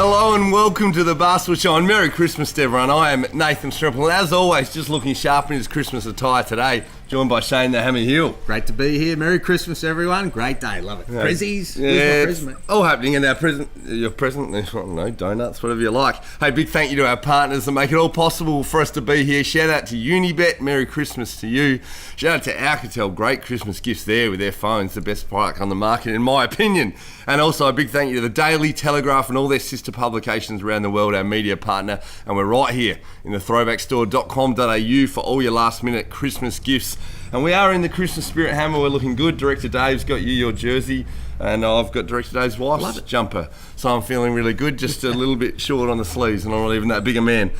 Hello and welcome to the Basketball Show, and Merry Christmas to everyone. I am Nathan Strimple, and as always, just looking sharp in his Christmas attire today, joined by Shane the Hammer Hill. Great to be here. Merry Christmas, everyone. Great day. Love it. Prezzies. Yeah, Where's my present, mate? All happening in our present. Your present, I don't know, donuts, whatever you like. Hey, big thank you to our partners that make it all possible for us to be here. Shout out to Unibet. Merry Christmas to you. Shout out to Alcatel. Great Christmas gifts there with their phones. The best product on the market, in my opinion. And also a big thank you to the Daily Telegraph and all their sister publications around the world, our media partner. And we're right here in the throwbackstore.com.au for all your last minute Christmas gifts. And we are in the Christmas spirit, Hammer. We're looking good. Director Dave's got you your jersey, and I've got Director Dave's wife's jumper. So I'm feeling really good, just a little bit short on the sleeves, and I'm not even that big a man.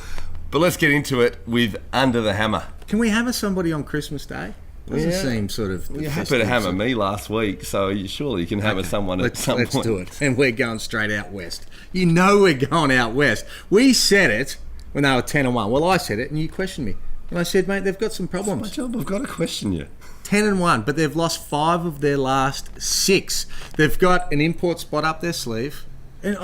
But let's get into it with Under the Hammer. Can we hammer somebody on Christmas Day? Doesn't seem sort of... You happened to hammer me last week, so surely you can hammer someone at some point. Let's do it. And we're going straight out west. You know we're going out west. We said it when they were 10-1. Well, I said it, and you questioned me. And I said, mate, they've got some problems. That's my job. I've got to question you. 10-1, but they've lost 5 of their last 6. They've got an import spot up their sleeve. And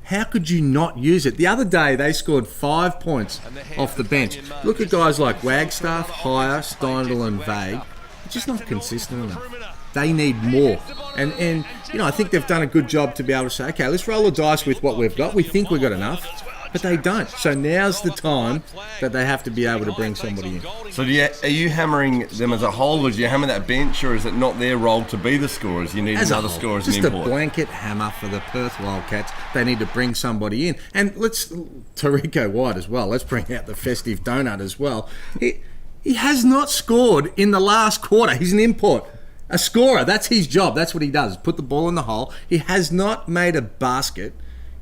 how could you not use it? The other day, they scored 5 points off the bench. Look at guys like Wagstaff, Hire, Steindl and Vague. They're just not consistent enough. They need more. And you know, I think they've done a good job to be able to say, okay, let's roll the dice with what we've got. We think we've got enough. But they don't. So now's the time that they have to be able to bring somebody in. So are you hammering them as a whole, or do you hammer that bench, or is it not their role to be the scorers? You need another scorer as an import. Just a blanket hammer for the Perth Wildcats. They need to bring somebody in. And Tariko White as well. Let's bring out the festive donut as well. He has not scored in the last quarter. He's an import. A scorer. That's his job. That's what he does. Put the ball in the hole. He has not made a basket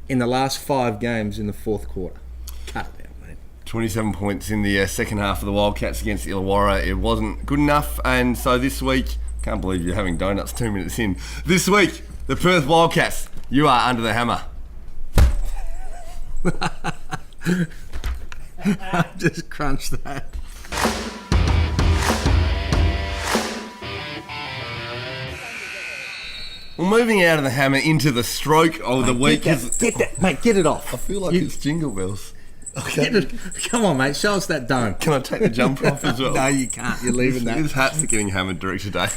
in the last 5 games in the fourth quarter. Cut it out, mate. 27 points in the second half of the Wildcats against Illawarra. It wasn't good enough, and so this week, can't believe you're having donuts 2 minutes in. This week, the Perth Wildcats, you are under the hammer. I just crunched that. Well, moving out of the hammer into the stroke of the week. Get that, mate, get it off. I feel like it's Jingle Bells. Okay. Come on, mate, show us that dome. Can I take the jumper off as well? No, you can't. You're leaving that. His hats are getting hammered, Director Dave.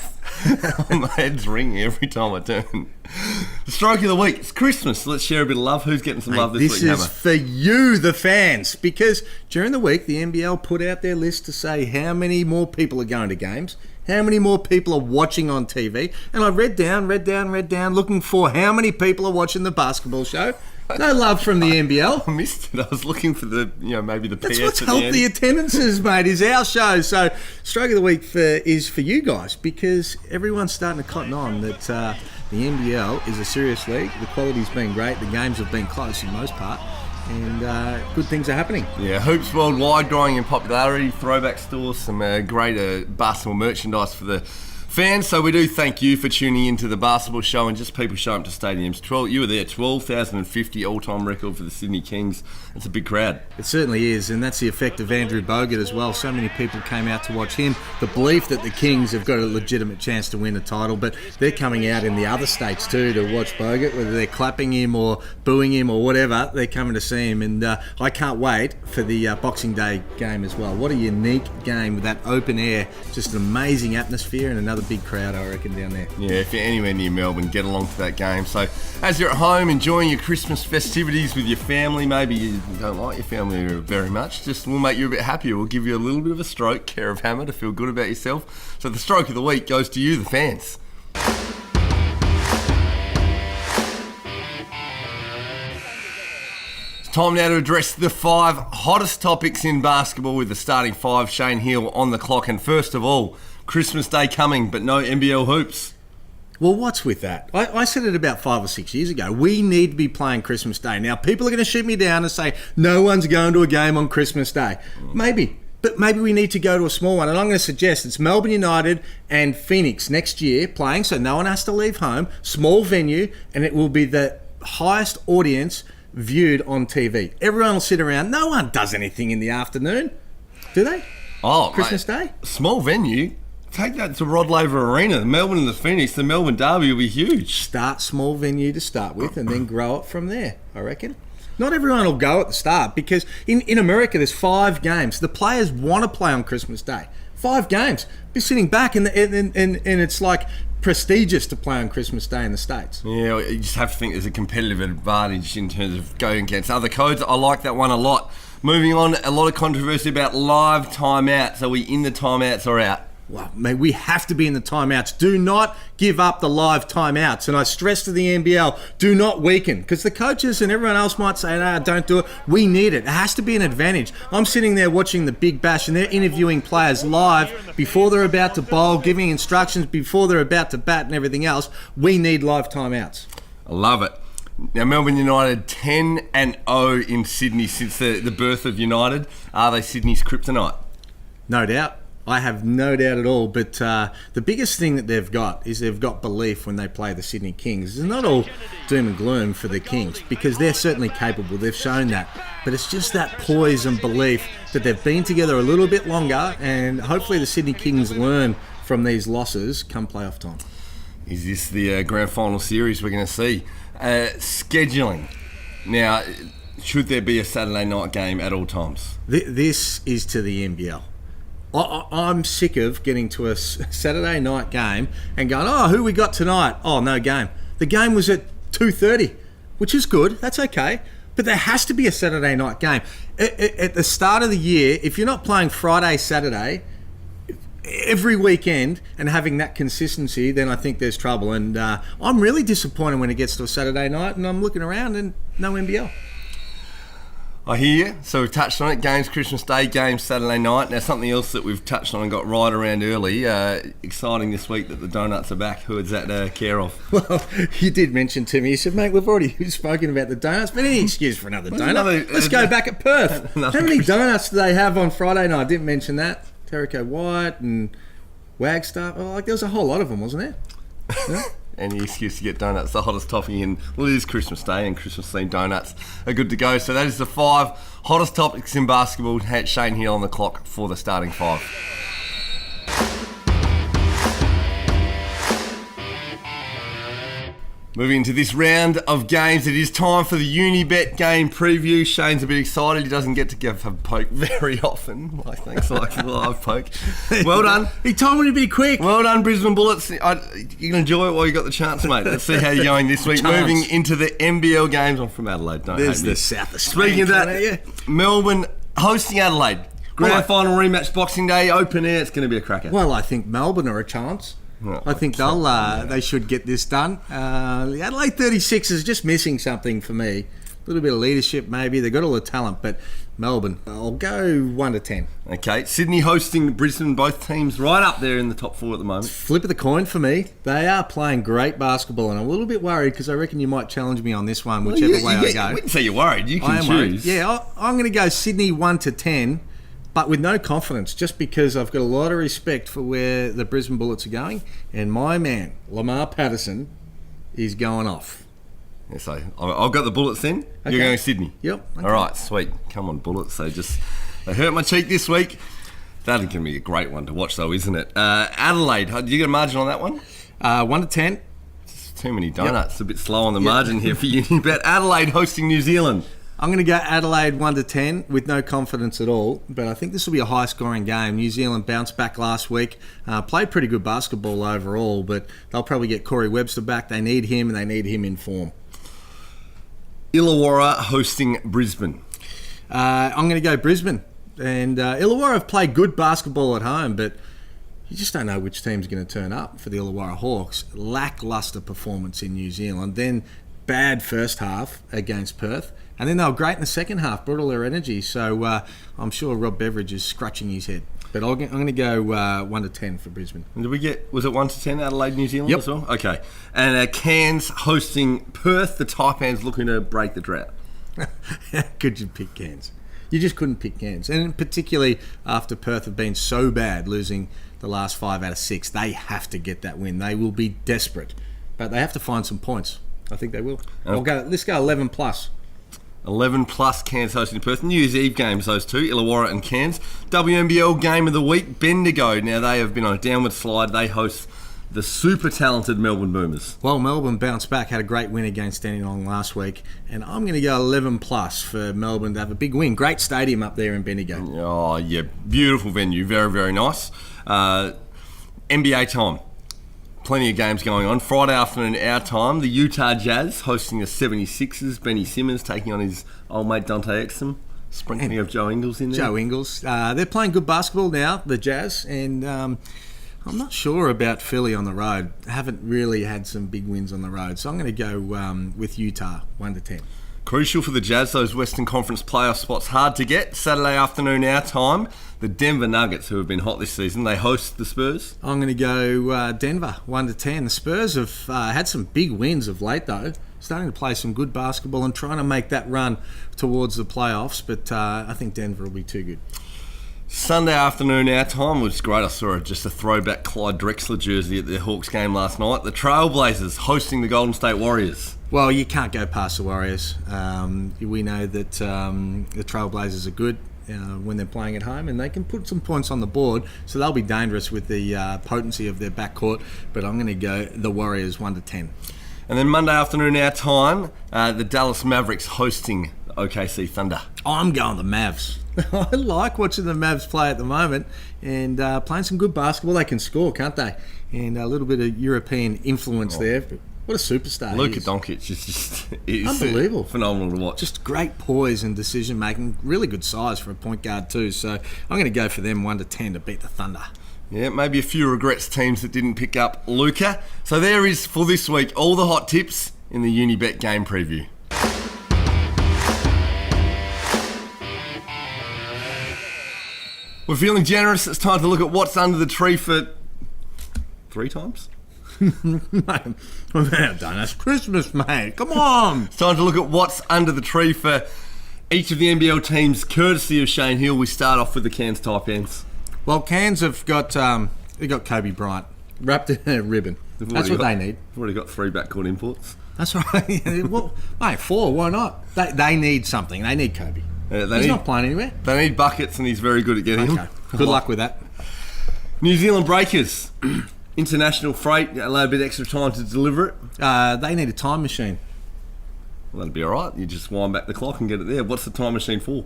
My head's ringing every time I turn. The stroke of the week. It's Christmas. Let's share a bit of love. Who's getting some love this week, Hammer? This is for you, the fans, because during the week, the NBL put out their list to say how many more people are going to games, how many more people are watching on TV, and I read down, looking for how many people are watching the basketball show. No love from the NBL. I missed it. I was looking for maybe the PS. That's what's helped the attendances, mate, is our show. So, Stroke of the Week is for you guys, because everyone's starting to cotton on that the NBL is a serious league. The quality's been great. The games have been close in most part. And good things are happening. Yeah, hoops worldwide growing in popularity. Throwback stores, some great basketball merchandise for the fans. So we do thank you for tuning into the basketball show, and just people showing up to stadiums. You were there, 12,050 all-time record for the Sydney Kings. It's a big crowd. It certainly is, and that's the effect of Andrew Bogut as well. So many people came out to watch him. The belief that the Kings have got a legitimate chance to win a title, but they're coming out in the other states too to watch Bogut, whether they're clapping him or booing him or whatever, they're coming to see him. And I can't wait for the Boxing Day game as well. What a unique game with that open air, just an amazing atmosphere and another big crowd, I reckon, down there. Yeah, if you're anywhere near Melbourne, get along to that game. So as you're at home enjoying your Christmas festivities with your family, maybe you don't like your family very much, just we'll make you a bit happier. We'll give you a little bit of a stroke, care of hammer, to feel good about yourself. So the stroke of the week goes to you, the fans. It's time now to address the 5 hottest topics in basketball with the starting 5. Shane Hill on the clock. And first of all, Christmas Day coming, but no NBL hoops. Well, what's with that? I said it about 5 or 6 years ago. We need to be playing Christmas Day. Now, people are going to shoot me down and say, no one's going to a game on Christmas Day. Maybe. But maybe we need to go to a small one. And I'm going to suggest it's Melbourne United and Phoenix next year playing, so no one has to leave home. Small venue, and it will be the highest audience viewed on TV. Everyone will sit around. No one does anything in the afternoon, do they? Oh, Christmas Day? Small venue? Take that to Rod Laver Arena. The Melbourne and the Phoenix, the Melbourne derby will be huge. Start small venue to start with and then grow it from there, I reckon. Not everyone will go at the start because in America there's 5 games. The players want to play on Christmas Day. 5 games. Be sitting back and it's like prestigious to play on Christmas Day in the States. Yeah, you just have to think there's a competitive advantage in terms of going against other codes. I like that one a lot. Moving on, a lot of controversy about live timeouts. Are we in the timeouts or out? Well, mate, we have to be in the timeouts. Do not give up the live timeouts. And I stress to the NBL, do not weaken. Because the coaches and everyone else might say, no, don't do it. We need it. It has to be an advantage. I'm sitting there watching the Big Bash and they're interviewing players live before they're about to bowl, giving instructions before they're about to bat and everything else. We need live timeouts. I love it. Now, Melbourne United 10-0 in Sydney since the birth of United. Are they Sydney's kryptonite? No doubt. I have no doubt at all. But the biggest thing that they've got is they've got belief when they play the Sydney Kings. It's not all doom and gloom for the Kings because they're certainly capable. They've shown that. But it's just that poise and belief that they've been together a little bit longer, and hopefully the Sydney Kings learn from these losses come playoff time. Is this the grand final series we're going to see? Scheduling. Now, should there be a Saturday night game at all times? This is to the NBL. I'm sick of getting to a Saturday night game and going, oh, who we got tonight? Oh, no game. The game was at 2:30, which is good. That's okay. But there has to be a Saturday night game. At the start of the year, if you're not playing Friday, Saturday, every weekend and having that consistency, then I think there's trouble. And I'm really disappointed when it gets to a Saturday night and I'm looking around and no NBL. I hear you. So we've touched on it. Games Christmas Day, games Saturday night. Now something else that we've touched on and got right around early. Exciting this week that the donuts are back. Who is that care of? Well, you did mention to me. You said, mate, we've already spoken about the donuts, but any excuse for another donut. Let's go back at Perth. How many donuts do they have on Friday night? I didn't mention that. Terrico White and Wagstaff. Oh, there was a whole lot of them, wasn't there? Yeah? Any excuse to get donuts, the hottest topping in, well, it is Christmas Day and Christmas themed donuts are good to go. So that is the 5 hottest topics in basketball. Shane Hill on the clock for the starting 5. Moving into this round of games, it is time for the Unibet game preview. Shane's a bit excited. He doesn't get to give a poke very often. Thanks, like the live poke. Well done. He told me to be quick. Well done, Brisbane Bullets. You can enjoy it while you got the chance, mate. Let's see how you're going this week. Moving into the NBL games. I'm from Adelaide. Don't There's hate me. the South Australian. Speaking of that, Melbourne hosting Adelaide. Grand final rematch, Boxing Day, open air. It's going to be a cracker. Well, I think Melbourne are a chance. Well, I think they should get this done. The Adelaide 36 is just missing something for me. A little bit of leadership maybe. They've got all the talent, but Melbourne, I'll go 1 to 10. Okay, Sydney hosting Brisbane. Both teams right up there in the top 4 at the moment. Flip of the coin for me. They are playing great basketball, and I'm a little bit worried because I reckon you might challenge me on this one, whichever way I go. I wouldn't say you're worried. You can choose. Worried. Yeah, I'm going to go Sydney 1 to 10. But with no confidence, just because I've got a lot of respect for where the Brisbane Bullets are going, and my man, Lamar Patterson, is going off. Yeah, so I've got the Bullets then. Okay. You're going Sydney. Yep. Okay. All right, sweet. Come on, Bullets. They hurt my cheek this week. That'll give me a great one to watch, though, isn't it? Adelaide, do you get a margin on that one? 1 to 10. Too many donuts. Yep. A bit slow on the margin here for you. But Adelaide hosting New Zealand. I'm going to go Adelaide 1 to 10 with no confidence at all, but I think this will be a high-scoring game. New Zealand bounced back last week, played pretty good basketball overall, but they'll probably get Corey Webster back. They need him, and they need him in form. Illawarra hosting Brisbane. I'm going to go Brisbane. And Illawarra have played good basketball at home, but you just don't know which team's going to turn up for the Illawarra Hawks. Lacklustre performance in New Zealand, then bad first half against Perth. And then they were great in the second half, brought all their energy. So I'm sure Rob Beveridge is scratching his head. But I'm going to go 1 to 10 for Brisbane. And was it 1 to 10 Adelaide, New Zealand Yep. as well? Okay. And Cairns hosting Perth. The Taipans looking to break the drought. How could you pick Cairns? You just couldn't pick Cairns. And particularly after Perth have been so bad, losing the last 5 out of 6, they have to get that win. They will be desperate. But they have to find some points. I think they will. Let's go 11 plus. 11 plus Cairns hosting Perth. New Year's Eve games, those two, Illawarra and Cairns. WNBL game of the week, Bendigo. Now they have been on a downward slide. They host the super talented Melbourne Boomers. Well, Melbourne bounced back, had a great win against Dandenong last week, and I'm going to go 11 plus for Melbourne to have a big win. Great stadium up there in Bendigo. Oh, yeah, beautiful venue, very, very nice. NBA time. Plenty of games going on. Friday afternoon, our time, the Utah Jazz hosting the 76ers. Benny Simmons taking on his old mate Dante Exum. Sprinkling of Joe Ingles in there. Joe Ingles. They're playing good basketball now, the Jazz, and I'm not sure about Philly on the road. Haven't really had some big wins on the road, so I'm going to go with Utah, 1-10. Crucial for the Jazz, those Western Conference playoff spots hard to get. Saturday afternoon, our time, the Denver Nuggets, who have been hot this season, they host the Spurs. I'm going to go Denver, 1-10. The Spurs have had some big wins of late, though. Starting to play some good basketball and trying to make that run towards the playoffs, but I think Denver will be too good. Sunday afternoon, our time, was great. I saw just a throwback Clyde Drexler jersey at the Hawks game last night. The Trailblazers hosting the Golden State Warriors. Well, you can't go past the Warriors. We know that the Trailblazers are good when they're playing at home, and they can put some points on the board, so they'll be dangerous with the potency of their backcourt, but I'm going to go the Warriors 1-10. And then Monday afternoon, our time, the Dallas Mavericks hosting the OKC Thunder. I'm going the Mavs. I like watching the Mavs play at the moment, and playing some good basketball. They can score, can't they? And a little bit of European influence there. But what a superstar Luka he is. Doncic is just unbelievable. Phenomenal to watch. Just great poise and decision making. Really good size for a point guard too. So I'm going to go for them 1-10 to beat the Thunder. Yeah, maybe a few regrets teams that didn't pick up Luka. So there is, for this week, all the hot tips in the Unibet game preview. We're feeling generous. It's time to look at what's under the tree for 3 times. Mate, we've done. It's Christmas, mate. Come on. It's time to look at what's under the tree for each of the NBL teams, courtesy of Shane Hill. We start off with the Cairns Taipans. Well, Cairns have got Kobe Bryant wrapped in a ribbon. That's what they need. They've already got 3 backcourt imports. That's right. Well, mate, 4. Why not? They need something. They need Kobe. He's not playing anywhere. They need buckets, and he's very good at getting them. Good luck with that. New Zealand Breakers. International freight, allow a bit extra time to deliver it. They need a time machine. Well, that'd be all right. You just wind back the clock and get it there. What's the time machine for?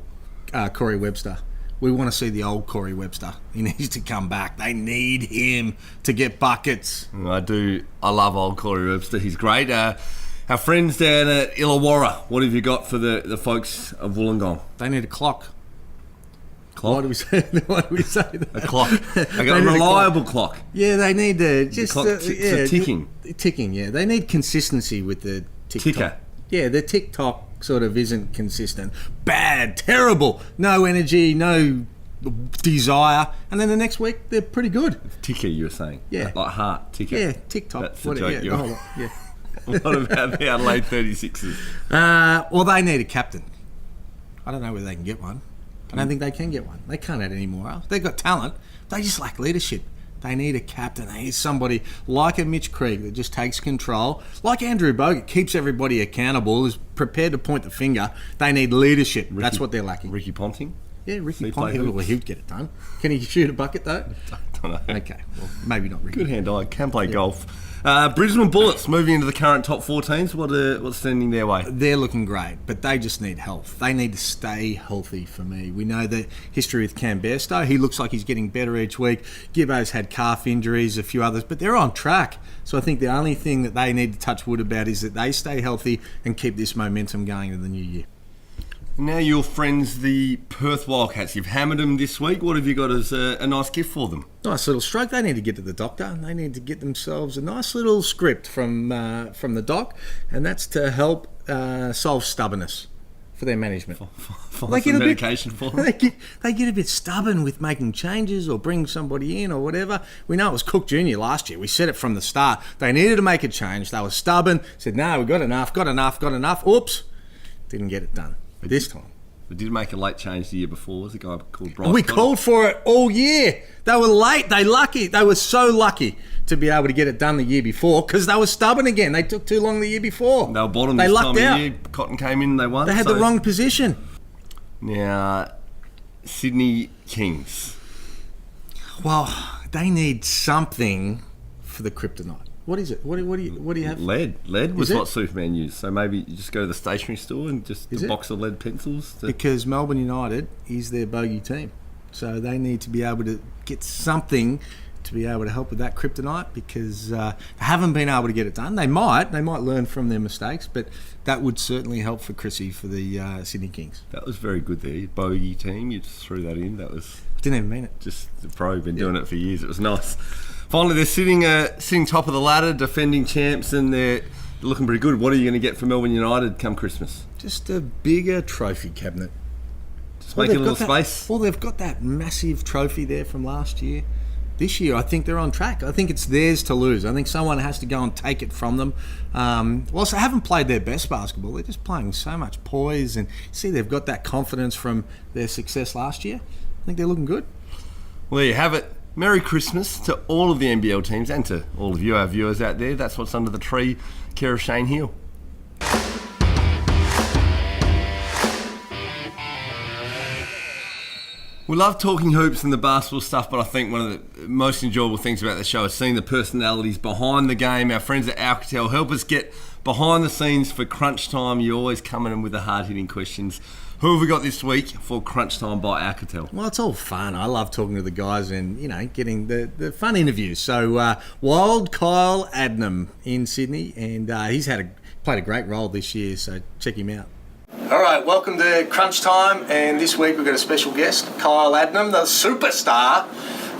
Corey Webster. We want to see the old Corey Webster. He needs to come back. They need him to get buckets. I do. I love old Corey Webster. He's great. Our friends down at Illawarra, what have you got for the folks of Wollongong? They need a clock. Clock? Why do we say that? A clock. They got a reliable clock. Yeah, they need just ticking. Ticking. Yeah, they need consistency with the ticker. Yeah, the TikTok sort of isn't consistent. Bad, terrible, no energy, no desire, and then the next week they're pretty good. Ticker, you were saying? Yeah, like heart ticker. Yeah, TikTok. That's the joke. Yeah. What about the Adelaide 36ers? Well, they need a captain. I don't know whether they can get one. I don't think they can get one. They can't add any more. They've got talent. They just lack leadership. They need a captain. They need somebody like a Mitch Krieg that just takes control. Like Andrew Bogut, keeps everybody accountable, is prepared to point the finger. They need leadership. That's what they're lacking. Ricky Ponting? Yeah, Ricky Ponting. Well, he'd get it done. Can he shoot a bucket, though? I don't know. Okay, well, maybe not Ricky. Good hand-eye. Can play golf. Brisbane Bullets moving into the current top 4 teams. What's standing their way? They're looking great, but they just need health. They need to stay healthy for me. We know the history with Cam Bairstow. He looks like he's getting better each week. Gibbo's had calf injuries, a few others, but they're on track. So I think the only thing that they need to touch wood about is that they stay healthy and keep this momentum going into the new year. Now your friends, the Perth Wildcats. You've hammered them this week. What have you got as a nice gift for them? Nice little stroke. They need to get to the doctor. They need to get themselves a nice little script from the doc, and that's to help solve stubbornness for their management. Find some medication for them. They get a bit stubborn with making changes or bring somebody in or whatever. We know it was Cook Jr. last year. We said it from the start. They needed to make a change. They were stubborn. Said, no, we got enough. Oops. Didn't get it done. This time. They did make a late change the year before. Was a guy called Bryce. We called for it all year. They were late. They were so lucky to be able to get it done the year before because they were stubborn again. They took too long the year before. They were bottom this time of year. Cotton came in, they won. They had the wrong position. Now, Sydney Kings. Well, they need something for the kryptonite? What is it? What do you have? Lead was Is it? what Superman used. So maybe you just go to the stationery store and just Is a it? box of lead pencils. Because Melbourne United is their bogey team, so they need to be able to get something to be able to help with that kryptonite, because they haven't been able to get it done. They might learn from their mistakes, but that would certainly help for Chrissy for the Sydney Kings. That was very good there. Bogey team, you just threw that in. That was Didn't even mean it. just the pro. Been doing it for years. It was nice. Finally, they're sitting top of the ladder, defending champs, and they're looking pretty good. What are you going to get for Melbourne United come Christmas? Just a bigger trophy cabinet. Just make a little space. Well, they've got that massive trophy there from last year. This year, I think they're on track. I think it's theirs to lose. I think someone has to go and take it from them. Whilst they haven't played their best basketball, they're just playing so much poise, and see, they've got that confidence from their success last year. I think they're looking good. Well, there you have it. Merry Christmas to all of the NBL teams and to all of you, our viewers out there. That's what's under the tree. Care of Shane Hill. We love talking hoops and the basketball stuff, but I think one of the most enjoyable things about the show is seeing the personalities behind the game. Our friends at Alcatel help us get behind the scenes for Crunchtime. You always come in with the hard-hitting questions. Who have we got this week for Crunchtime by Alcatel? Well, it's all fun. I love talking to the guys and, getting the fun interviews. So, Wild Kyle Adnam in Sydney, and he's played a great role this year, so check him out. All right, welcome to Crunch Time, and this week we've got a special guest, Kyle Adnam, the superstar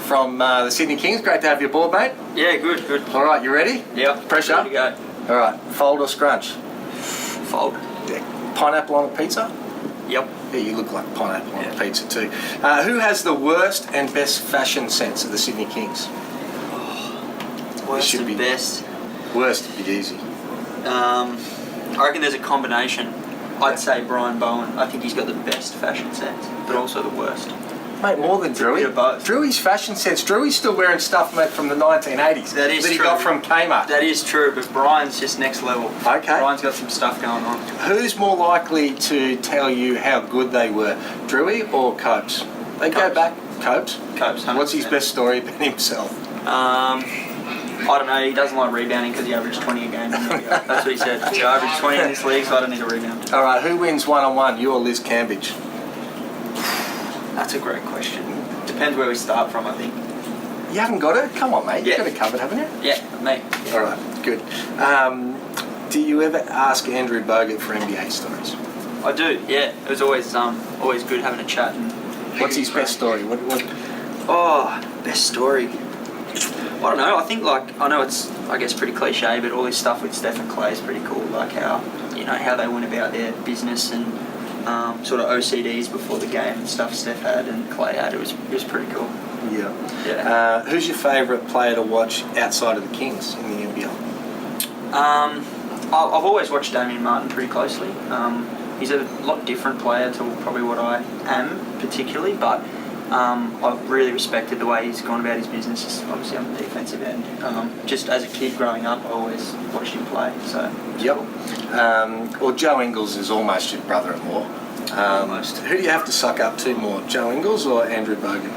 from the Sydney Kings. Great to have you aboard, mate. Yeah, good. All right, you ready? Yeah. Pressure? Ready to go. All right, fold or scrunch? Fold. Yeah. Pineapple on a pizza? Yep. Yeah, you look like pineapple on a pizza too. Who has the worst and best fashion sense of the Sydney Kings? Worst should and be- best. Worst would be easy. I reckon there's a combination. I'd say Brian Bowen. I think he's got the best fashion sense, but also the worst. Mate, more than a bit Drewy. of both. Drewy's fashion sense. Drewy's still wearing stuff, mate, from the 1980s. That is he true. got from Kmart. That is true, but Brian's just next level. Okay. Brian's got some stuff going on. Who's more likely to tell you how good they were, Drewy or Copes? They go Copes. back. Copes? Copes, 100%. What's his best story about himself? I don't know, he doesn't like rebounding because he averaged 20 a game. That's what he said. I averaged 20 in this league, so I don't need a rebound. All right, who wins one-on-one, you or Liz Cambridge? That's a great question. Depends where we start from, I think. You haven't got it? Come on, mate. Yeah. You've got it covered, haven't you? Yeah, me. All right, good. Do you ever ask Andrew Bogut for NBA stories? I do, yeah. It was always good having a chat. And What's his best story? What? Oh, best story. I don't know. I think I know it's pretty cliche, but all this stuff with Steph and Clay is pretty cool. Like how they went about their business and sort of OCDs before the game and stuff Steph had and Clay had. It was pretty cool. Yeah. Yeah. Who's your favourite player to watch outside of the Kings in the NBL? I've always watched Damian Martin pretty closely. He's a lot different player to probably what I am particularly, but I've really respected the way he's gone about his business. Just obviously on the defensive end. Just as a kid growing up, I always watched him play. So Yep. Well, Joe Ingles is almost your brother-in-law. Almost. Who do you have to suck up to more, Joe Ingles or Andrew Bogut?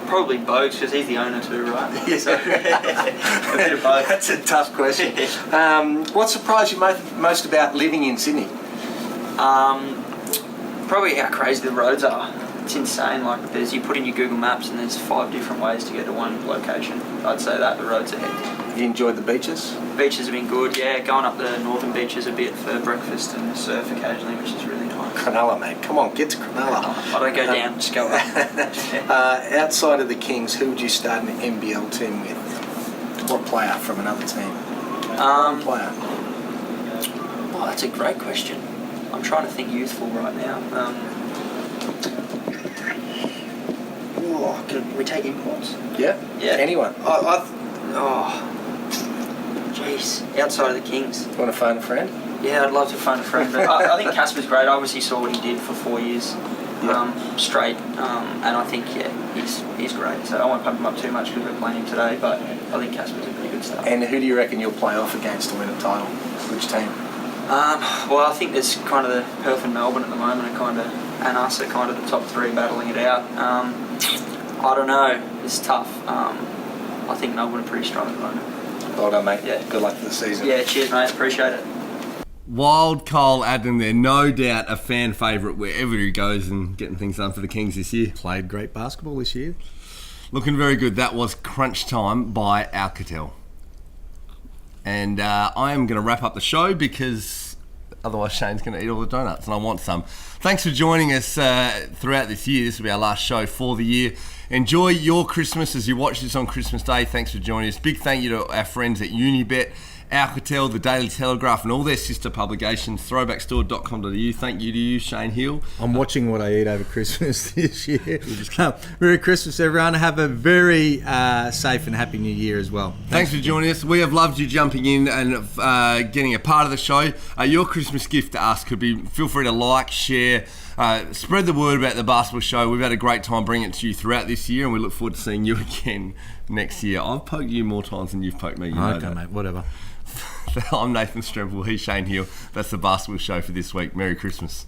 Probably Bogues because he's the owner too, right? Yeah. So, a bit of both. That's a tough question. What surprised you most about living in Sydney? Probably how crazy the roads are. It's insane. Like you put in your Google Maps and there's 5 different ways to get to one location. I'd say that the roads are hectic. Have you enjoyed the beaches? Beaches have been good. Yeah, going up the northern beaches a bit for breakfast and surf occasionally, which is really nice. Cronulla, mate. Come on, get to Cronulla. I don't go down, just go up. Outside of the Kings, who would you start an NBL team with? What player from another team? Player. Oh, that's a great question. I'm trying to think youthful right now. Can we take imports? Yeah? Yeah. Anyone? Jeez. Outside of the Kings. You want to phone a friend? Yeah, I'd love to phone a friend. But I think Casper's great. I obviously saw what he did for 4 years straight. And I think, he's great. So I won't pump him up too much because we're playing him today. But I think Casper's a pretty good start. And who do you reckon you'll play off against to win a title? Which team? Well, I think there's kind of the Perth and Melbourne at the moment and us are kind of the top 3 battling it out. I don't know. It's tough. I think Melbourne are pretty strong at the moment. Well done, mate. Yeah. Good luck for the season. Yeah, cheers, mate. Appreciate it. Wild Cole Adden there, no doubt a fan favourite wherever he goes and getting things done for the Kings this year. Played great basketball this year. Looking very good. That was Crunch Time by Alcatel. And I am going to wrap up the show because otherwise Shane's going to eat all the donuts and I want some. Thanks for joining us throughout this year. This will be our last show for the year. Enjoy your Christmas as you watch this on Christmas Day. Thanks for joining us. Big thank you to our friends at Unibet, Alcatel, the Daily Telegraph and all their sister publications, throwbackstore.com.au. Thank you to you, Shane Hill. I'm watching what I eat over Christmas this year. Merry Christmas, everyone. Have a very safe and happy New Year as well. Thanks for joining us. We have loved you jumping in and getting a part of the show. Your Christmas gift to us could be, feel free to like, share, spread the word about the basketball show. We've had a great time bringing it to you throughout this year and we look forward to seeing you again next year. I've poked you more times than you've poked me. Okay, mate, whatever. I'm Nathan Stremple, he's Shane Hill. That's the basketball show for this week. Merry Christmas.